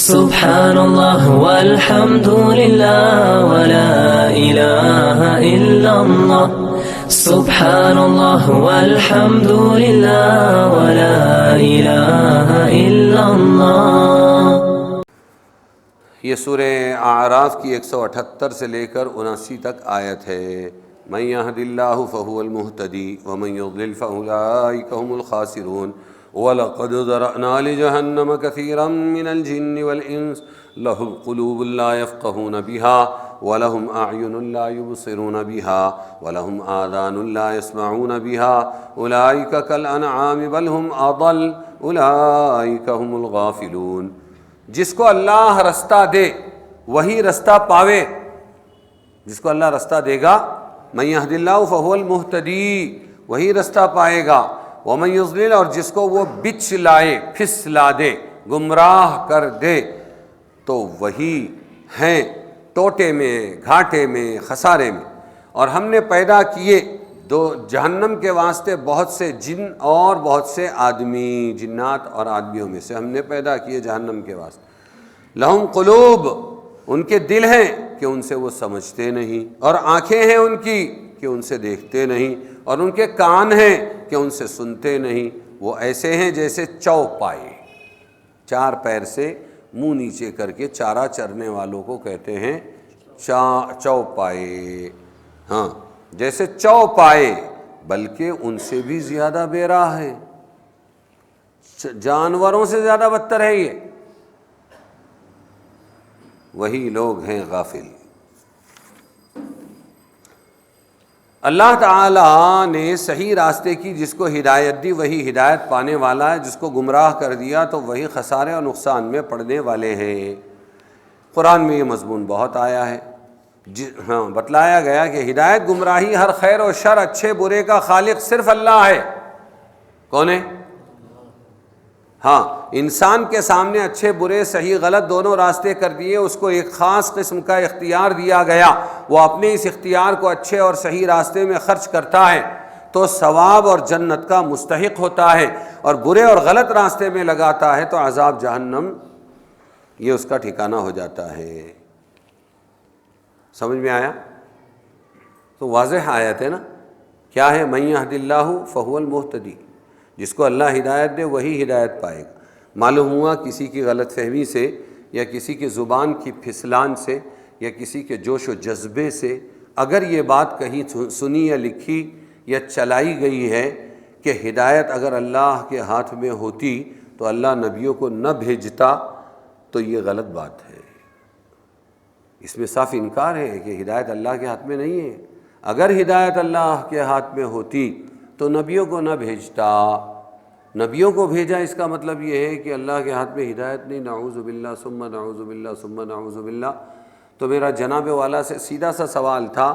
سبحان اللہ والحمد للہ ولا الہ الا اللہ سبحان اللہ والحمد للہ ولا الہ الا اللہ۔ یہ سورہ اعراف کی 178 سے لے کر 79 تک آیت ہے۔ من يهد الله فهو المهتدي ومن يضلل فأولئك هم الخاسرون وَلَقَدْ ذَرَأْنَا لِجَهَنَّمَ كَثِيرًا مِّنَ الْجِنِّ وَالْإِنسِ لَهُمْ قُلُوبٌ لَّا يَفْقَهُونَ بِهَا وَلَهُمْ أَعْيُنٌ لَّا يُبْصِرُونَ بِهَا وَلَهُمْ آذَانٌ لَّا يَسْمَعُونَ بِهَا أُولَٰئِكَ كَالْأَنْعَامِ بَلْ هُمْ أَضَلُّ أُولَٰئِكَ هُمُ الْغَافِلُونَ۔ جس کو اللہ رستہ دے وہی رستہ پاوے، جس کو اللہ رستہ دے گا، من يهد الله فهو المهتدي، وہی رستہ پائے گا۔ ومن یضلل، اور جس کو وہ بچ لائے، پھسلا دے، گمراہ کر دے، تو وہی ہیں ٹوٹے میں، گھاٹے میں، خسارے میں۔ اور ہم نے پیدا کیے دو جہنم کے واسطے بہت سے جن اور بہت سے آدمی، جنات اور آدمیوں میں سے ہم نے پیدا کیے جہنم کے واسطے۔ لہم قلوب، ان کے دل ہیں کہ ان سے وہ سمجھتے نہیں، اور آنکھیں ہیں ان کی کہ ان سے دیکھتے نہیں، اور ان کے کان ہیں کہ ان سے سنتے نہیں۔ وہ ایسے ہیں جیسے چوپائے، چار پیر سے منہ نیچے کر کے چارہ چرنے والوں کو کہتے ہیں چوپائے، ہاں جیسے چوپائے، بلکہ ان سے بھی زیادہ بے راہ ہے، جانوروں سے زیادہ بدتر ہے یہ۔ وہی لوگ ہیں غافل۔ اللہ تعالیٰ نے صحیح راستے کی جس کو ہدایت دی وہی ہدایت پانے والا ہے، جس کو گمراہ کر دیا تو وہی خسارے اور نقصان میں پڑنے والے ہیں۔ قرآن میں یہ مضمون بہت آیا ہے، بتلایا گیا کہ ہدایت، گمراہی، ہر خیر و شر، اچھے برے کا خالق صرف اللہ ہے۔ کون ہے؟ ہاں، انسان کے سامنے اچھے برے، صحیح غلط دونوں راستے کر دیے، اس کو ایک خاص قسم کا اختیار دیا گیا، وہ اپنے اس اختیار کو اچھے اور صحیح راستے میں خرچ کرتا ہے تو ثواب اور جنت کا مستحق ہوتا ہے، اور برے اور غلط راستے میں لگاتا ہے تو عذاب جہنم یہ اس کا ٹھکانہ ہو جاتا ہے۔ سمجھ میں آیا؟ تو واضح آیت ہے نا، کیا ہے؟ من یہد اللہ فہو المہتدی، جس کو اللہ ہدایت دے وہی ہدایت پائے گا۔ معلوم ہوا کسی کی غلط فہمی سے یا کسی کی زبان کی پھسلان سے یا کسی کے جوش و جذبے سے اگر یہ بات کہیں سنی یا لکھی یا چلائی گئی ہے کہ ہدایت اگر اللہ کے ہاتھ میں ہوتی تو اللہ نبیوں کو نہ بھیجتا، تو یہ غلط بات ہے۔ اس میں صاف انکار ہے کہ ہدایت اللہ کے ہاتھ میں نہیں ہے۔ اگر ہدایت اللہ کے ہاتھ میں ہوتی تو نبیوں کو نہ بھیجتا۔ نبیوں کو بھیجا اس کا مطلب یہ ہے کہ اللہ کے ہاتھ میں ہدایت نہیں، نعوذ باللہ ثم نعوذ باللہ ثم نعوذ باللہ۔ تو میرا جناب والا سے سیدھا سا سوال تھا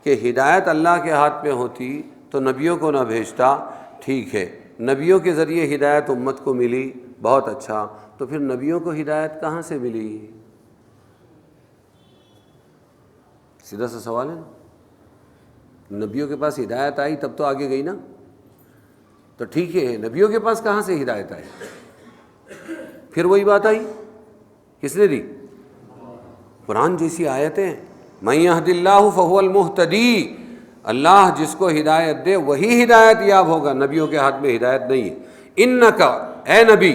کہ ہدایت اللہ کے ہاتھ میں ہوتی تو نبیوں کو نہ بھیجتا، ٹھیک ہے، نبیوں کے ذریعے ہدایت امت کو ملی، بہت اچھا، تو پھر نبیوں کو ہدایت کہاں سے ملی؟ سیدھا سا سوال ہے نا، نبیوں کے پاس ہدایت آئی تب تو آگے گئی نا، تو ٹھیک ہے، نبیوں کے پاس کہاں سے ہدایت آئی؟ پھر وہی بات آئی، کس نے دی؟ قرآن جیسی آیتیں، من یہد اللہ فہو المہتدی، اللہ جس کو ہدایت دے وہی ہدایت یاب ہوگا، نبیوں کے ہاتھ میں ہدایت نہیں ہے۔ انکا، اے نبی،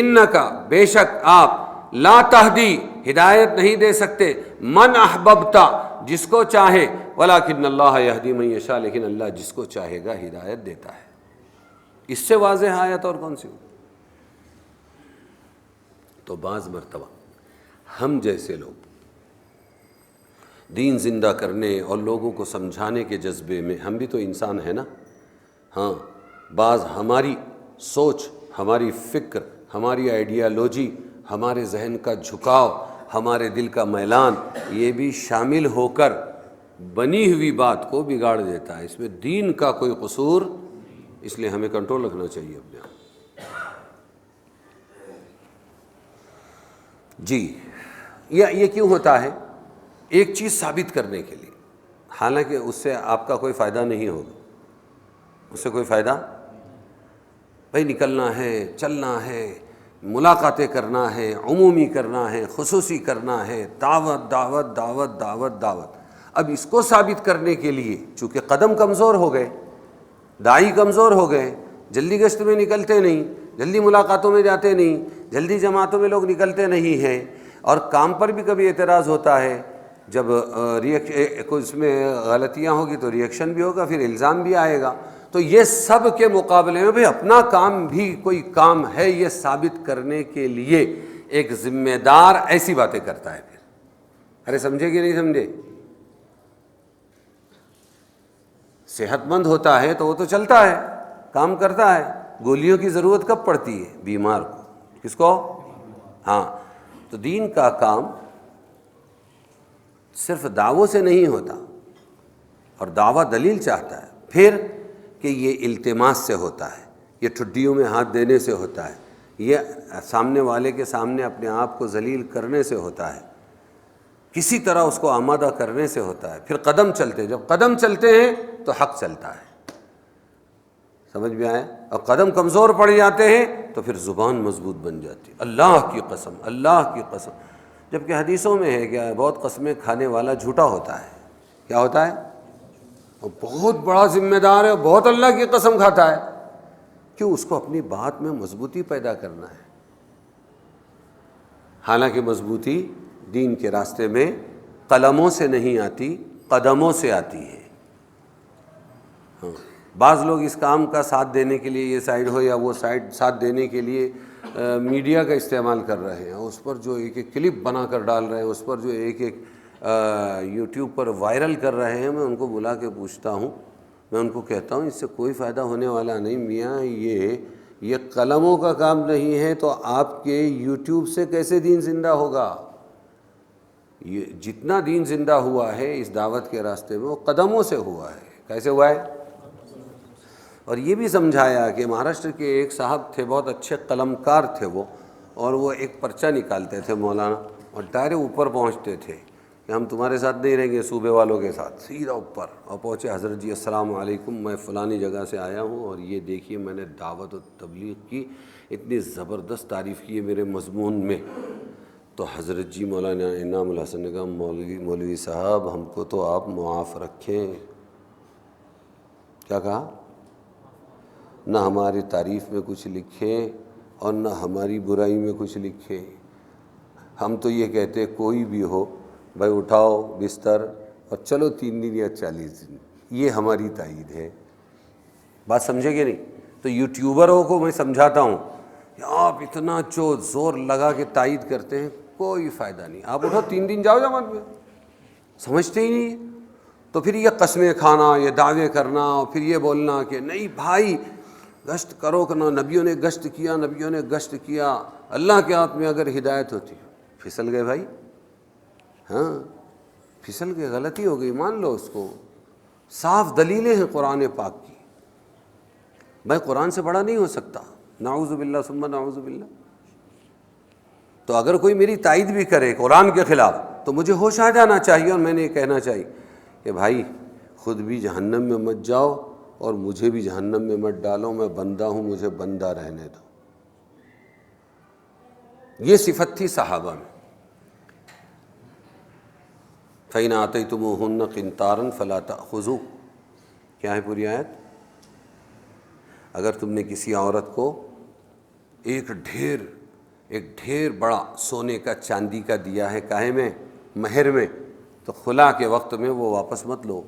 انکا، بے شک آپ، لا تہدی، ہدایت نہیں دے سکتے، من احببتا، جس کو چاہے، ولکن اللہ یہدی من یشاء، لیکن اللہ جس کو چاہے گا ہدایت دیتا ہے۔ اس سے واضح آیت اور کون سی ہو؟ تو بعض مرتبہ ہم جیسے لوگ دین زندہ کرنے اور لوگوں کو سمجھانے کے جذبے میں، ہم بھی تو انسان ہیں نا، ہاں، بعض ہماری سوچ، ہماری فکر، ہماری آئیڈیالوجی، ہمارے ذہن کا جھکاؤ، ہمارے دل کا میلان، یہ بھی شامل ہو کر بنی ہوئی بات کو بگاڑ دیتا ہے۔ اس میں دین کا کوئی قصور، اس لیے ہمیں کنٹرول رکھنا چاہیے اپنے آپ۔ جی، یہ کیوں ہوتا ہے؟ ایک چیز ثابت کرنے کے لیے، حالانکہ اس سے آپ کا کوئی فائدہ نہیں ہوگا، اس سے کوئی فائدہ، بھائی نکلنا ہے، چلنا ہے، ملاقاتیں کرنا ہے، عمومی کرنا ہے، خصوصی کرنا ہے، دعوت دعوت دعوت دعوت دعوت۔ اب اس کو ثابت کرنے کے لیے چونکہ قدم کمزور ہو گئے، داعی کمزور ہو گئے، جلدی گشت میں نکلتے نہیں، جلدی ملاقاتوں میں جاتے نہیں، جلدی جماعتوں میں لوگ نکلتے نہیں ہیں، اور کام پر بھی کبھی اعتراض ہوتا ہے، جب اس میں غلطیاں ہوگی تو ریئیکشن بھی ہوگا، پھر الزام بھی آئے گا۔ تو یہ سب کے مقابلے میں بھی اپنا کام بھی کوئی کام ہے، یہ ثابت کرنے کے لیے ایک ذمہ دار ایسی باتیں کرتا ہے۔ پھر ارے سمجھے کہ نہیں سمجھے؟ صحت مند ہوتا ہے تو وہ تو چلتا ہے، کام کرتا ہے، گولیوں کی ضرورت کب پڑتی ہے؟ بیمار کو۔ کس کو؟ ہاں۔ تو دین کا کام صرف دعووں سے نہیں ہوتا، اور دعویٰ دلیل چاہتا ہے، پھر کہ یہ التماس سے ہوتا ہے، یہ ٹھڈیوں میں ہاتھ دینے سے ہوتا ہے، یہ سامنے والے کے سامنے اپنے آپ کو ذلیل کرنے سے ہوتا ہے، کسی طرح اس کو آمادہ کرنے سے ہوتا ہے، پھر قدم چلتے ہیں، جب قدم چلتے ہیں تو حق چلتا ہے۔ سمجھ میں آیا؟ اور قدم کمزور پڑ جاتے ہیں تو پھر زبان مضبوط بن جاتی ہے۔ اللہ کی قسم، اللہ کی قسم، جبکہ حدیثوں میں ہے کہ بہت قسمیں کھانے والا جھوٹا ہوتا ہے۔ کیا ہوتا ہے؟ وہ بہت بڑا ذمہ دار ہے، بہت اللہ کی قسم کھاتا ہے، کیوں؟ اس کو اپنی بات میں مضبوطی پیدا کرنا ہے۔ حالانکہ مضبوطی دین کے راستے میں قلموں سے نہیں آتی، قدموں سے آتی ہے۔ ہاں، بعض لوگ اس کام کا ساتھ دینے کے لیے، یہ سائیڈ ہو یا وہ سائیڈ، ساتھ دینے کے لیے میڈیا کا استعمال کر رہے ہیں، اس پر جو ایک ایک کلپ بنا کر ڈال رہے ہیں، اس پر جو ایک ایک یوٹیوب پر وائرل کر رہے ہیں۔ میں ان کو بلا کے پوچھتا ہوں، میں ان کو کہتا ہوں اس سے کوئی فائدہ ہونے والا نہیں میاں، یہ قلموں کا کام نہیں ہے، تو آپ کے یوٹیوب سے کیسے دین زندہ ہوگا؟ یہ جتنا دین زندہ ہوا ہے اس دعوت کے راستے میں وہ قدموں سے ہوا ہے۔ کیسے ہوا ہے؟ اور یہ بھی سمجھایا کہ مہاراشٹر کے ایک صاحب تھے، بہت اچھے قلم کار تھے وہ، اور وہ ایک پرچہ نکالتے تھے مولانا، اور ڈائریکٹ اوپر پہنچتے تھے کہ ہم تمہارے ساتھ نہیں رہیں گے، صوبے والوں کے ساتھ، سیدھا اوپر، اور پہنچے، حضرت جی السلام علیکم، میں فلانی جگہ سے آیا ہوں، اور یہ دیکھیے میں نے دعوت و تبلیغ کی، اتنی زبردست تعریف کی ہے میرے مضمون میں۔ تو حضرت جی مولانا انعام الحسن نے کہا مولوی صاحب ہم کو تو آپ معاف رکھیں۔ کیا کہا؟ نہ ہماری تعریف میں کچھ لکھیں اور نہ ہماری برائی میں کچھ لکھیں، ہم تو یہ کہتے کوئی بھی ہو بھائی اٹھاؤ بستر اور چلو 3 دن یا 40 دن، یہ ہماری تائید ہے۔ بات سمجھے کہ نہیں؟ تو یوٹیوبروں کو میں سمجھاتا ہوں کہ آپ اتنا جو زور لگا کے تائید کرتے ہیں کوئی فائدہ نہیں، آپ اٹھو 3 دن جاؤ جماعت میں، سمجھتے ہی نہیں۔ تو پھر یہ قسمیں کھانا، یہ دعوے کرنا، اور پھر یہ بولنا کہ نہیں بھائی گشت کرو کرنا، نبیوں نے گشت کیا، نبیوں نے گشت کیا، اللہ کے ہاتھ میں اگر ہدایت ہوتی۔ پھسل گئے بھائی، ہاں پھسل گئے، غلطی ہو گئی، مان لو اس کو، صاف دلیلیں ہیں قرآن پاک کی، بھائی قرآن سے بڑا نہیں ہو سکتا، نعوذ باللہ ثم نعوذ باللہ۔ تو اگر کوئی میری تائید بھی کرے قرآن کے خلاف تو مجھے ہوش آ جانا چاہیے، اور میں نے یہ کہنا چاہیے کہ بھائی خود بھی جہنم میں مت جاؤ اور مجھے بھی جہنم میں مت ڈالو، میں بندہ ہوں، مجھے بندہ رہنے دو۔ یہ صفت تھی صحابہ میں۔ فَإِنْ آتَيْتُمُوهُنَّ قِنْطَارًا فَلَا تَأْخُذُوا، کیا ہے پوری آیت؟ اگر تم نے کسی عورت کو ایک ڈھیر بڑا سونے کا چاندی کا دیا ہے، کاہے میں؟ مہر میں، تو خلا کے وقت میں وہ واپس مت لو۔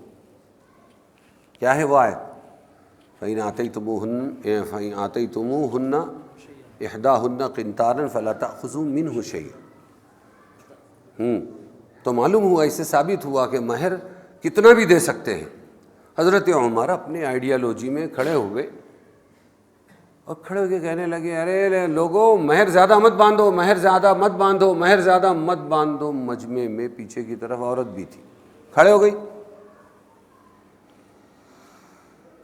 کیا ہے وہ آیت؟ فَإِنْ آتَيْتُمُوهُنَّ إِحْدَاهُنَّ قِنْطَارًا فَلَا تَأْخُذُوا مِنْهُ شَيْئًا۔ تو معلوم ہوا، اس سے ثابت ہوا کہ مہر کتنا بھی دے سکتے ہیں۔ حضرت عمر اپنے آئیڈیالوجی میں کھڑے ہوئے اور کھڑے ہو کے کہنے لگے ارے لوگوں مہر زیادہ مت باندھو، مہر زیادہ مت باندھو، مہر زیادہ مت باندھو۔ مجمع میں پیچھے کی طرف عورت بھی تھی، کھڑے ہو گئی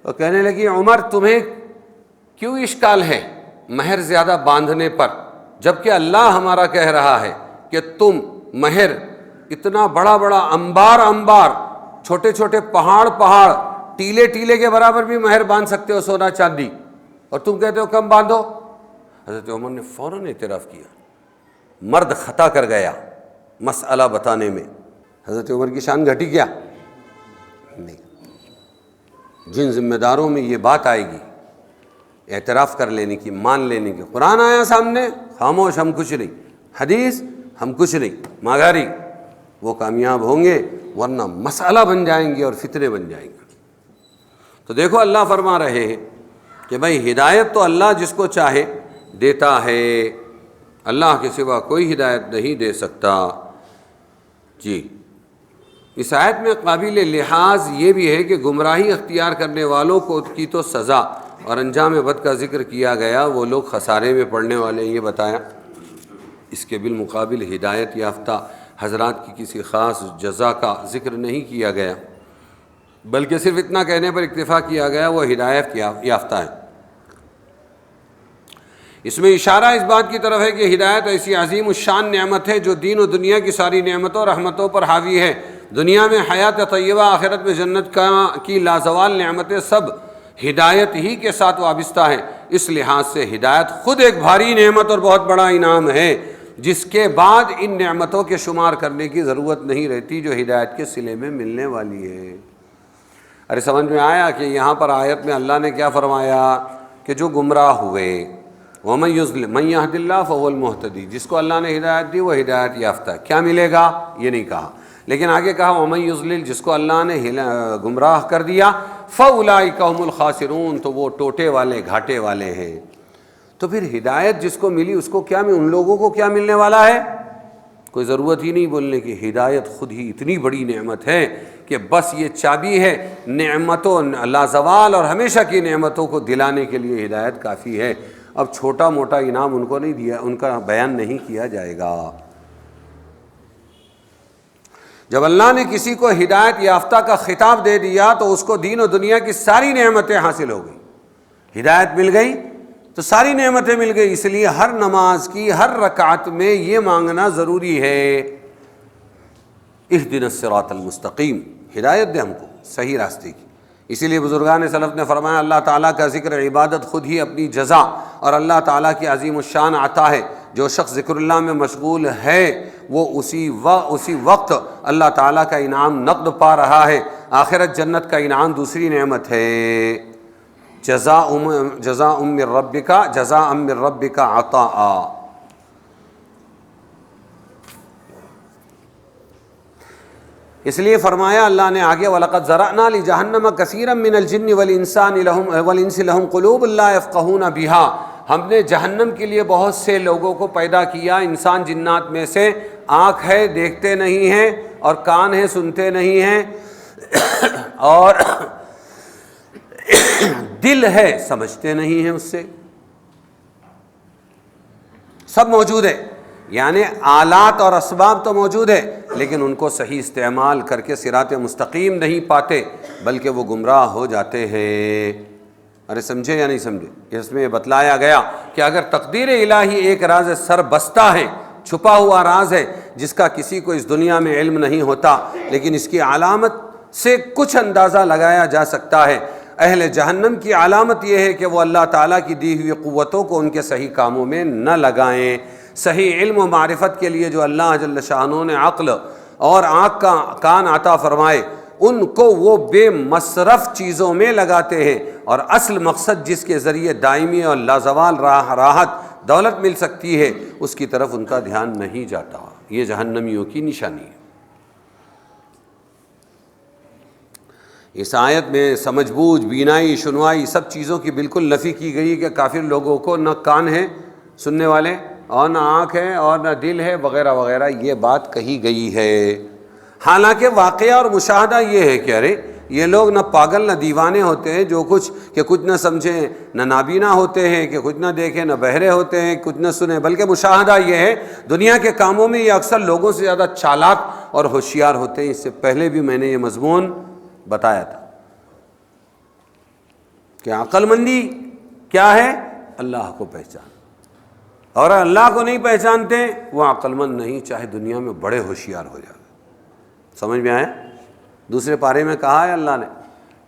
اور کہنے لگی عمر تمہیں کیوں اشکال ہے مہر زیادہ باندھنے پر، جبکہ اللہ ہمارا کہہ رہا ہے کہ تم مہر اتنا بڑا بڑا انبار چھوٹے چھوٹے پہاڑ ٹیلے کے برابر بھی مہر باندھ سکتے ہو، سونا چاندی، اور تم کہتے ہو کم باندھو۔ حضرت عمر نے فوراً اعتراف کیا، مرد خطا کر گیا مسئلہ بتانے میں، حضرت عمر کی شان گھٹی کیا؟ نہیں۔ جن ذمہ داروں میں یہ بات آئے گی اعتراف کر لینے کی، مان لینے کی، قرآن آیا سامنے، خاموش، ہم کچھ نہیں، حدیث ہم کچھ نہیں، ماگاری، وہ کامیاب ہوں گے، ورنہ مسئلہ بن جائیں گے اور فتنے بن جائیں گے۔ تو دیکھو اللہ فرما رہے ہیں کہ بھائی ہدایت تو اللہ جس کو چاہے دیتا ہے، اللہ کے سوا کوئی ہدایت نہیں دے سکتا۔ جی، اس آیت میں قابل لحاظ یہ بھی ہے کہ گمراہی اختیار کرنے والوں کو کی تو سزا اور انجام بد کا ذکر کیا گیا، وہ لوگ خسارے میں پڑنے والے ہیں، یہ بتایا۔ اس کے بالمقابل ہدایت یافتہ حضرات کی کسی خاص جزا کا ذکر نہیں کیا گیا، بلکہ صرف اتنا کہنے پر اکتفا کیا گیا وہ ہدایت یافتہ ہے۔ اس میں اشارہ اس بات کی طرف ہے کہ ہدایت ایسی عظیم الشان نعمت ہے جو دین و دنیا کی ساری نعمتوں اور رحمتوں پر حاوی ہے۔ دنیا میں حیات طیبہ، آخرت میں جنت کی لازوال نعمتیں سب ہدایت ہی کے ساتھ وابستہ ہیں۔ اس لحاظ سے ہدایت خود ایک بھاری نعمت اور بہت بڑا انعام ہے، جس کے بعد ان نعمتوں کے شمار کرنے کی ضرورت نہیں رہتی جو ہدایت کے صلے میں ملنے والی ہے۔ ارے سمجھ میں آیا کہ یہاں پر آیت میں اللہ نے کیا فرمایا کہ جو گمراہ ہوئے، وَمَن يُضْلِلْ مَن يَهْدِ اللَّهُ فَهُوَ الْمُهْتَدِي، جس کو اللہ نے ہدایت دی وہ ہدایت یافتہ ہے۔ کیا ملے گا یہ نہیں کہا، لیکن آگے کہا وَمَن يُضْلِلْ، جس کو اللہ نے گمراہ کر دیا، فَأُولَٰئِكَ هُمُ الْخَاسِرُونَ، تو وہ ٹوٹے والے، گھاٹے والے ہیں۔ تو پھر ہدایت جس کو ملی اس کو کیا، ان لوگوں کو کیا ملنے والا ہے؟ کوئی ضرورت ہی نہیں بولنے کی، ہدایت خود ہی اتنی بڑی نعمت ہے کہ بس یہ چابی ہے، نعمتوں لازوال اور ہمیشہ کی نعمتوں کو دلانے کے لیے ہدایت کافی ہے۔ اب چھوٹا موٹا انعام ان کو نہیں دیا، ان کا بیان نہیں کیا جائے گا۔ جب اللہ نے کسی کو ہدایت یافتہ کا خطاب دے دیا تو اس کو دین و دنیا کی ساری نعمتیں حاصل ہو گئی، ہدایت مل گئی تو ساری نعمتیں مل گئی۔ اس لیے ہر نماز کی ہر رکعت میں یہ مانگنا ضروری ہے، اہدنا الصراط المستقیم، ہدایت دے ہم کو صحیح راستے کی۔ اسی لیے بزرگان سلف نے فرمایا اللہ تعالیٰ کا ذکر عبادت خود ہی اپنی جزا اور اللہ تعالیٰ کی عظیم الشان عطا ہے۔ جو شخص ذکر اللہ میں مشغول ہے وہ اسی وقت اللہ تعالیٰ کا انعام نقد پا رہا ہے۔ آخرت جنت کا انعام دوسری نعمت ہے، جزاء من ربک عطاء۔ اس لیے فرمایا اللہ نے آگے وَلَقَدْ ذَرَأْنَا لِجَهَنَّمَ كَثِيرًا مِّنَ الْجِنِّ وَالْإِنسِ لَهُمْ قُلُوبٌ لَّا يَفْقَهُونَ بِهَا، ہم نے جہنم کے لیے بہت سے لوگوں کو پیدا کیا، انسان جنات میں سے، آنکھ ہے دیکھتے نہیں ہیں، اور کان ہے سنتے نہیں ہیں، اور دل ہے سمجھتے نہیں ہیں، اس سے سب موجود ہے۔ یعنی آلات اور اسباب تو موجود ہے لیکن ان کو صحیح استعمال کر کے صراط مستقیم نہیں پاتے، بلکہ وہ گمراہ ہو جاتے ہیں۔ ارے سمجھے یا نہیں سمجھے؟ اس میں یہ بتلایا گیا کہ اگر تقدیر الہی ایک راز سر بستہ ہے، چھپا ہوا راز ہے جس کا کسی کو اس دنیا میں علم نہیں ہوتا، لیکن اس کی علامت سے کچھ اندازہ لگایا جا سکتا ہے۔ اہل جہنم کی علامت یہ ہے کہ وہ اللہ تعالیٰ کی دی ہوئی قوتوں کو ان کے صحیح کاموں میں نہ لگائیں۔ صحیح علم و معرفت کے لیے جو اللہ جل شانہ نے عقل اور آنکھ کا کان عطا فرمائے، ان کو وہ بے مصرف چیزوں میں لگاتے ہیں، اور اصل مقصد جس کے ذریعے دائمی اور لازوال راحت دولت مل سکتی ہے اس کی طرف ان کا دھیان نہیں جاتا۔ یہ جہنمیوں کی نشانی ہے۔ اس آیت میں سمجھ بوجھ، بینائی، شنوائی سب چیزوں کی بالکل نفی کی گئی کہ کافر لوگوں کو نہ کان ہے سننے والے، اور نہ آنکھ ہے، اور نہ دل ہے، وغیرہ وغیرہ، یہ بات کہی گئی ہے۔ حالانکہ واقعہ اور مشاہدہ یہ ہے کہ ارے یہ لوگ نہ پاگل نہ دیوانے ہوتے ہیں جو کچھ نہ سمجھیں، نہ نابینا ہوتے ہیں کہ کچھ نہ دیکھیں، نہ بہرے ہوتے ہیں کچھ نہ سنیں، بلکہ مشاہدہ یہ ہے دنیا کے کاموں میں یہ اکثر لوگوں سے زیادہ چالاک اور ہوشیار ہوتے ہیں۔ اس سے پہلے بھی میں نے یہ مضمون بتایا تھا کہ عقل مندی کیا ہے؟ اللہ کو پہچان، اور اللہ کو نہیں پہچانتے وہ عقل مند نہیں، چاہے دنیا میں بڑے ہوشیار ہو جائے۔ سمجھ میں آیا؟ دوسرے پارے میں کہا ہے اللہ نے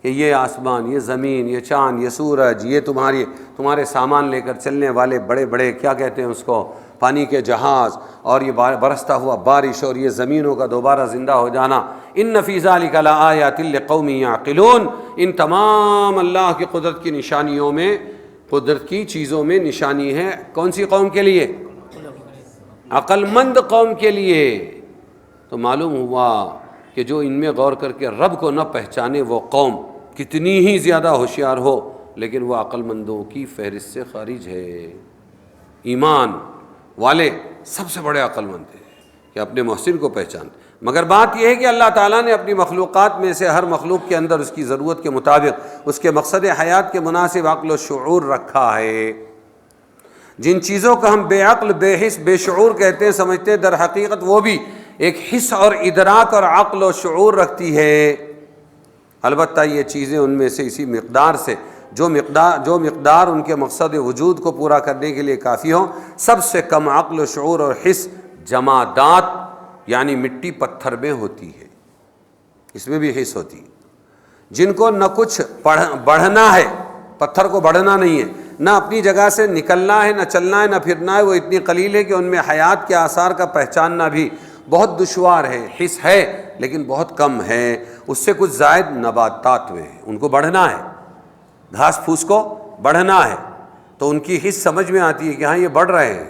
کہ یہ آسمان، یہ زمین، یہ چاند، یہ سورج، یہ تمہارے سامان لے کر چلنے والے بڑے بڑے کیا کہتے ہیں اس کو، پانی کے جہاز، اور یہ برستا ہوا بارش، اور یہ زمینوں کا دوبارہ زندہ ہو جانا، ان فی ذلک لآیات لقوم یعقلون، ان تمام اللہ کی قدرت کی نشانیوں میں، قدرت کی چیزوں میں نشانی ہے کون سی قوم کے لیے؟ عقل مند قوم کے لیے۔ تو معلوم ہوا کہ جو ان میں غور کر کے رب کو نہ پہچانے وہ قوم کتنی ہی زیادہ ہوشیار ہو لیکن وہ عقل مندوں کی فہرست سے خارج ہے۔ ایمان والے سب سے بڑے عقل مند ہیں کہ اپنے محسن کو پہچانتے، مگر بات یہ ہے کہ اللہ تعالیٰ نے اپنی مخلوقات میں سے ہر مخلوق کے اندر اس کی ضرورت کے مطابق اس کے مقصد حیات کے مناسب عقل و شعور رکھا ہے۔ جن چیزوں کو ہم بے عقل، بے حس، بے شعور کہتے ہیں سمجھتے ہیں، در حقیقت وہ بھی ایک حس اور ادراک اور عقل و شعور رکھتی ہے، البتہ یہ چیزیں ان میں سے اسی مقدار سے جو مقدار ان کے مقصد وجود کو پورا کرنے کے لیے کافی ہو۔ سب سے کم عقل و شعور اور حس جمادات یعنی مٹی پتھر میں ہوتی ہے، اس میں بھی حس ہوتی ہے، جن کو نہ کچھ بڑھنا ہے، پتھر کو بڑھنا نہیں ہے، نہ اپنی جگہ سے نکلنا ہے، نہ چلنا ہے، نہ پھرنا ہے، وہ اتنی قلیل ہے کہ ان میں حیات کے آثار کا پہچاننا بھی بہت دشوار ہے۔ حس ہے لیکن بہت کم ہے، اس سے کچھ زائد نباتات میں ہیں، ان کو بڑھنا ہے، گھاس پھوس کو بڑھنا ہے تو ان کی حس سمجھ میں آتی ہے کہ ہاں یہ بڑھ رہے ہیں،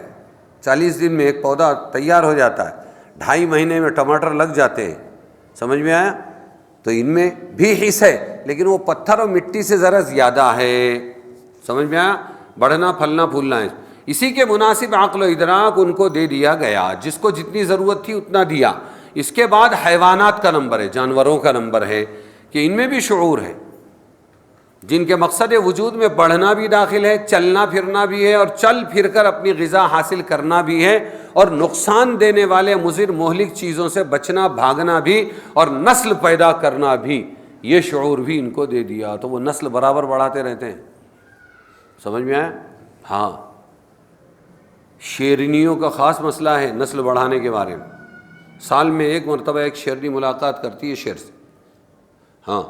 40 دن میں ایک پودا تیار ہو جاتا ہے، 2.5 مہینے میں ٹماٹر لگ جاتے ہیں، سمجھ میں آیا؟ تو ان میں بھی حس ہے لیکن وہ پتھر اور مٹی سے ذرا زیادہ ہے، سمجھ میں آیا؟ بڑھنا پھلنا پھولنا ہے، اسی کے مناسب عقل و ادراک ان کو دے دیا گیا، جس کو جتنی ضرورت تھی اتنا دیا۔ اس کے بعد حیوانات کا نمبر ہے، جانوروں کا نمبر ہے کہ ان میں بھی شعور ہے، جن کے مقصد وجود میں بڑھنا بھی داخل ہے، چلنا پھرنا بھی ہے، اور چل پھر کر اپنی غذا حاصل کرنا بھی ہے، اور نقصان دینے والے مضر مہلک چیزوں سے بچنا بھاگنا بھی، اور نسل پیدا کرنا بھی، یہ شعور بھی ان کو دے دیا، تو وہ نسل برابر بڑھاتے رہتے ہیں، سمجھ میں آیا؟ ہاں، شیرنیوں کا خاص مسئلہ ہے نسل بڑھانے کے بارے میں، سال میں ایک مرتبہ ایک شیرنی ملاقات کرتی ہے شیر سے، ہاں،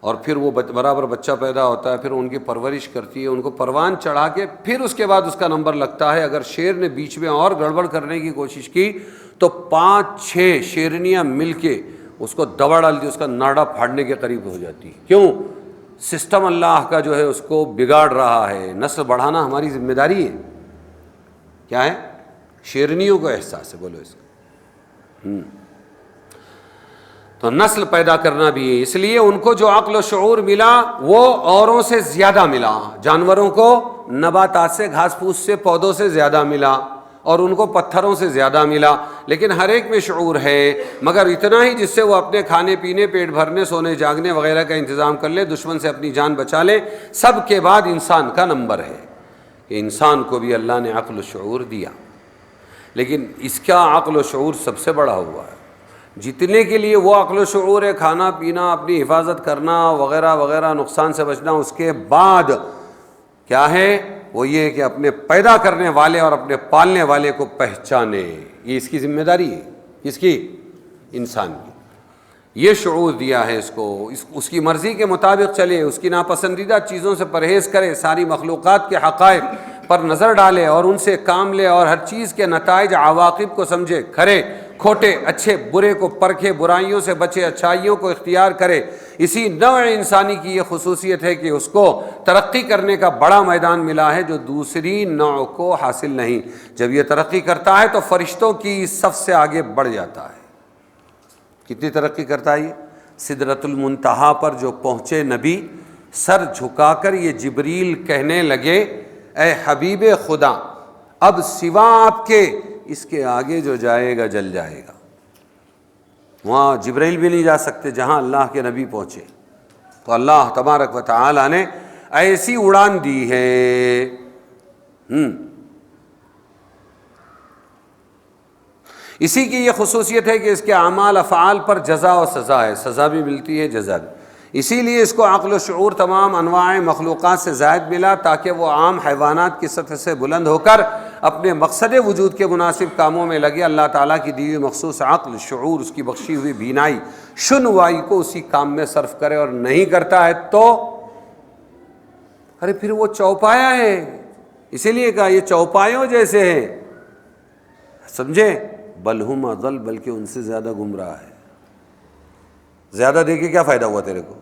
اور پھر وہ برابر بچہ پیدا ہوتا ہے، پھر ان کی پرورش کرتی ہے، ان کو پروان چڑھا کے پھر اس کے بعد اس کا نمبر لگتا ہے۔ اگر شیر نے بیچ میں اور گڑبڑ کرنے کی کوشش کی تو 5-6 شیرنیاں مل کے اس کو دبا ڈالتی، اس کا ناڑا پھاڑنے کے قریب ہو جاتی ہے۔ کیوں؟ سسٹم اللہ کا جو ہے اس کو بگاڑ رہا ہے۔ نسل بڑھانا ہماری ذمہ داری ہے، کیا ہے؟ شیرنیوں کو احساس ہے، بولو اس کا۔ تو نسل پیدا کرنا بھی ہے، اس لیے ان کو جو عقل و شعور ملا وہ اوروں سے زیادہ ملا، جانوروں کو نباتات سے، گھاس پھوس سے، پودوں سے زیادہ ملا، اور ان کو پتھروں سے زیادہ ملا، لیکن ہر ایک میں شعور ہے، مگر اتنا ہی جس سے وہ اپنے کھانے پینے، پیٹ بھرنے، سونے جاگنے وغیرہ کا انتظام کر لے، دشمن سے اپنی جان بچا لے۔ سب کے بعد انسان کا نمبر ہے کہ انسان کو بھی اللہ نے عقل و شعور دیا، لیکن اس کا عقل و شعور سب سے بڑا ہوا ہے۔ جتنے کے لیے وہ عقل و شعور ہے، کھانا پینا، اپنی حفاظت کرنا وغیرہ وغیرہ، نقصان سے بچنا، اس کے بعد کیا ہے؟ وہ یہ کہ اپنے پیدا کرنے والے اور اپنے پالنے والے کو پہچانے، یہ اس کی ذمہ داری ہے، کس کی؟ انسان کی۔ یہ شعور دیا ہے اس کو، اس کی مرضی کے مطابق چلے، اس کی ناپسندیدہ چیزوں سے پرہیز کرے، ساری مخلوقات کے حقائق پر نظر ڈالے اور ان سے کام لے، اور ہر چیز کے نتائج عواقب کو سمجھے، کھرے کھوٹے، اچھے برے کو پرکھے، برائیوں سے بچے، اچھائیوں کو اختیار کرے۔ اسی نوع انسانی کی یہ خصوصیت ہے کہ اس کو ترقی کرنے کا بڑا میدان ملا ہے جو دوسری نوع کو حاصل نہیں۔ جب یہ ترقی کرتا ہے تو فرشتوں کی صف سے آگے بڑھ جاتا ہے۔ کتنی ترقی کرتا ہے یہ؟ سدرۃ المنتہا پر جو پہنچے نبی، سر جھکا کر یہ جبریل کہنے لگے، اے حبیب خدا، اب سوا آپ کے اس کے آگے جو جائے گا جل جائے گا۔ وہاں جبریل بھی نہیں جا سکتے جہاں اللہ کے نبی پہنچے، تو اللہ تبارک و تعالی نے ایسی اڑان دی ہے۔ اسی کی یہ خصوصیت ہے کہ اس کے اعمال افعال پر جزا و سزا ہے، سزا بھی ملتی ہے، جزا بھی۔ اسی لیے اس کو عقل و شعور تمام انواع مخلوقات سے زائد ملا، تاکہ وہ عام حیوانات کی سطح سے بلند ہو کر اپنے مقصد وجود کے مناسب کاموں میں لگے، اللہ تعالیٰ کی دی ہوئی مخصوص عقل، شعور، اس کی بخشی ہوئی بینائی، شنوائی کو اسی کام میں صرف کرے، اور نہیں کرتا ہے تو ارے پھر وہ چوپایا ہے. اسی لیے کہا یہ چوپایوں جیسے ہیں، سمجھے؟ بل ہم اضل، بلکہ ان سے زیادہ گمراہ ہے. زیادہ دیکھے کیا فائدہ ہوا تیرے کو؟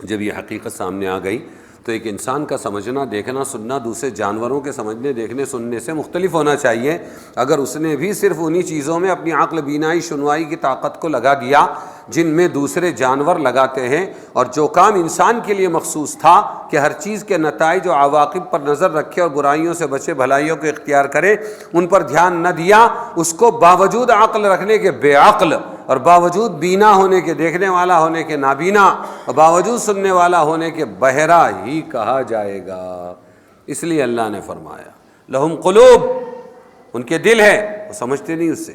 جب یہ حقیقت سامنے آ گئی تو ایک انسان کا سمجھنا، دیکھنا، سننا دوسرے جانوروں کے سمجھنے، دیکھنے، سننے سے مختلف ہونا چاہیے. اگر اس نے بھی صرف انہی چیزوں میں اپنی عقل، بینائی، شنوائی کی طاقت کو لگا دیا جن میں دوسرے جانور لگاتے ہیں، اور جو کام انسان کے لیے مخصوص تھا کہ ہر چیز کے نتائج و عواقب پر نظر رکھے اور برائیوں سے بچے، بھلائیوں کو اختیار کرے، ان پر دھیان نہ دیا، اس کو باوجود عقل رکھنے کے بے عقل، اور باوجود بینا ہونے کے، دیکھنے والا ہونے کے نابینا، اور باوجود سننے والا ہونے کے بہرا ہی کہا جائے گا. اس لیے اللہ نے فرمایا لہم قلوب، ان کے دل ہے وہ سمجھتے نہیں اس سے،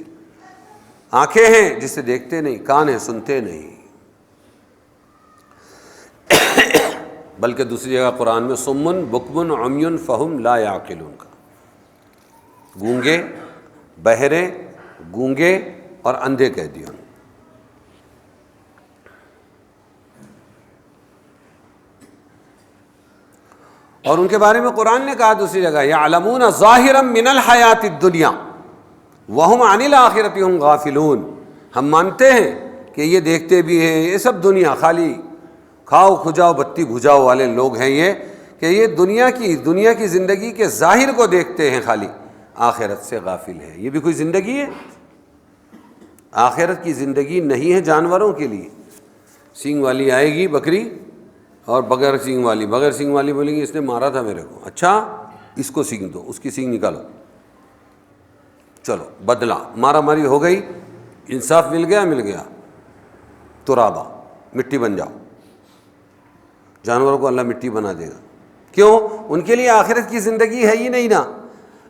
آنکھیں ہیں جسے دیکھتے نہیں، کان ہیں سنتے نہیں. بلکہ دوسری جگہ قرآن میں صمٌ بکمٌ عمیٌ فہم لا یعقلون کا، گونگے، بہرے، گونگے اور اندھے کہہ دیا. اور ان کے بارے میں قرآن نے کہا دوسری جگہ یعلمون ظاہرا من الحیات الدنیا وہم عن الآخرۃ ہم غافلون. ہم مانتے ہیں کہ یہ دیکھتے بھی ہیں، یہ سب دنیا خالی کھاؤ کھجاؤ بتی بھجاؤ والے لوگ ہیں یہ، کہ یہ دنیا کی زندگی کے ظاہر کو دیکھتے ہیں، خالی آخرت سے غافل ہے. یہ بھی کوئی زندگی ہے؟ آخرت کی زندگی نہیں ہے جانوروں کے لیے. سینگ والی آئے گی بکری، اور بغیر سینگ والی بولیں گی اس نے مارا تھا میرے کو، اچھا اس کو سینگ دو، اس کی سینگ نکالو، چلو بدلہ، مارا ماری ہو گئی، انصاف مل گیا، ترابا، مٹی بن جاؤ. جانوروں کو اللہ مٹی بنا دے گا. کیوں؟ ان کے لیے آخرت کی زندگی ہے ہی نہیں نا.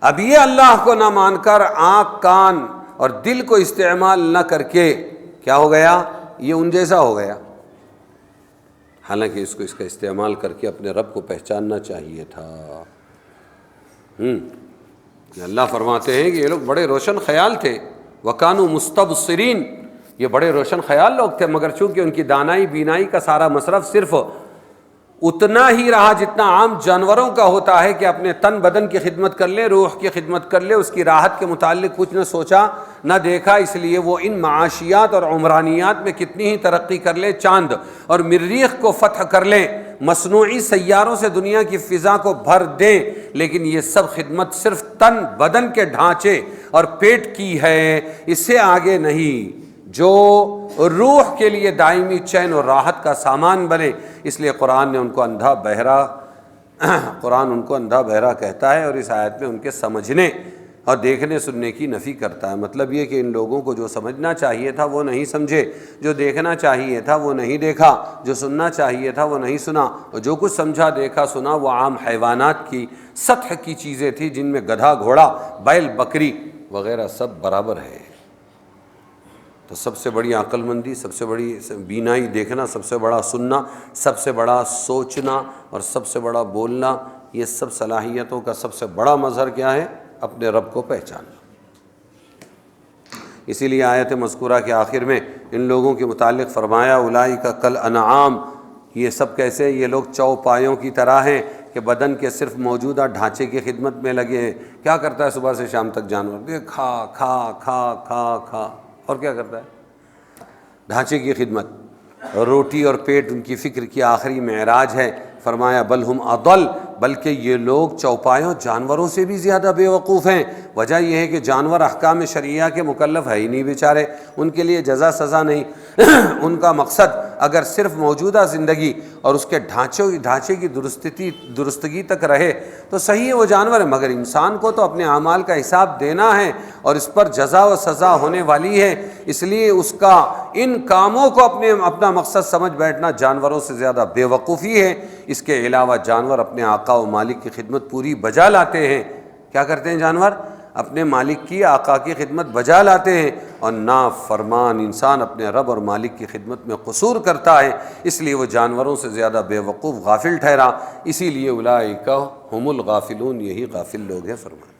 اب یہ اللہ کو نہ مان کر آنکھ، کان اور دل کو استعمال نہ کر کے کیا ہو گیا؟ یہ ان جیسا ہو گیا. حالانکہ اس کا استعمال کر کے اپنے رب کو پہچاننا چاہیے تھا. اللہ فرماتے ہیں کہ یہ لوگ بڑے روشن خیال تھے، وَكَانُوا مُسْتَبْصِرِينَ، یہ بڑے روشن خیال لوگ تھے، مگر چونکہ ان کی دانائی بینائی کا سارا مصرف صرف اتنا ہی رہا جتنا عام جانوروں کا ہوتا ہے، کہ اپنے تن بدن کی خدمت کر لے، روح کی خدمت کر لے، اس کی راحت کے متعلق کچھ نہ سوچا نہ دیکھا. اس لیے وہ ان معاشیات اور عمرانیات میں کتنی ہی ترقی کر لے، چاند اور مریخ کو فتح کر لیں، مصنوعی سیاروں سے دنیا کی فضا کو بھر دیں، لیکن یہ سب خدمت صرف تن بدن کے ڈھانچے اور پیٹ کی ہے، اس سے آگے نہیں، جو روح کے لیے دائمی چین اور راحت کا سامان بنے. اس لیے قرآن ان کو اندھا بہرا کہتا ہے، اور اس آیت میں ان کے سمجھنے اور دیکھنے سننے کی نفی کرتا ہے. مطلب یہ کہ ان لوگوں کو جو سمجھنا چاہیے تھا وہ نہیں سمجھے، جو دیکھنا چاہیے تھا وہ نہیں دیکھا، جو سننا چاہیے تھا وہ نہیں سنا، اور جو کچھ سمجھا دیکھا سنا وہ عام حیوانات کی سطح کی چیزیں تھیں، جن میں گدھا، گھوڑا، بیل، بکری وغیرہ سب برابر ہے. تو سب سے بڑی عقل مندی، سب سے بڑی بینائی، دیکھنا، سب سے بڑا سننا، سب سے بڑا سوچنا اور سب سے بڑا بولنا، یہ سب صلاحیتوں کا سب سے بڑا مظہر کیا ہے؟ اپنے رب کو پہچاننا. اسی لیے آیت مذکورہ کے آخر میں ان لوگوں کے متعلق فرمایا اولئک کالانعام، یہ سب کیسے؟ یہ لوگ چوپایوں کی طرح ہیں کہ بدن کے صرف موجودہ ڈھانچے کی خدمت میں لگے ہیں. کیا کرتا ہے صبح سے شام تک جانور؟ کھا کھا کھا کھا کھا، اور کیا کرتا ہے؟ ڈھانچے کی خدمت. روٹی اور پیٹ ان کی فکر کی آخری معراج ہے. فرمایا بل ہم اضل، بلکہ یہ لوگ چوپایوں جانوروں سے بھی زیادہ بے وقوف ہیں. وجہ یہ ہے کہ جانور احکام شرعیہ کے مکلف ہے ہی نہیں بیچارے، ان کے لیے جزا سزا نہیں. ان کا مقصد اگر صرف موجودہ زندگی اور اس کے ڈھانچے کی درستگی تک رہے تو صحیح ہے، وہ جانور ہے، مگر انسان کو تو اپنے اعمال کا حساب دینا ہے اور اس پر جزا و سزا ہونے والی ہے. اس لیے اس کا ان کاموں کو اپنا مقصد سمجھ بیٹھنا جانوروں سے زیادہ بے وقوفی ہے. اس کے علاوہ جانور اپنے آقا و مالک کی خدمت پوری بجا لاتے ہیں. کیا کرتے ہیں جانور؟ اپنے مالک کی، آقا کی خدمت بجا لاتے ہیں. اور نافرمان انسان اپنے رب اور مالک کی خدمت میں قصور کرتا ہے، اس لیے وہ جانوروں سے زیادہ بے وقوف غافل ٹھہرا، اسی لیے اولئک ھم الغافلون، یہی غافل لوگ ہیں فرمایا۔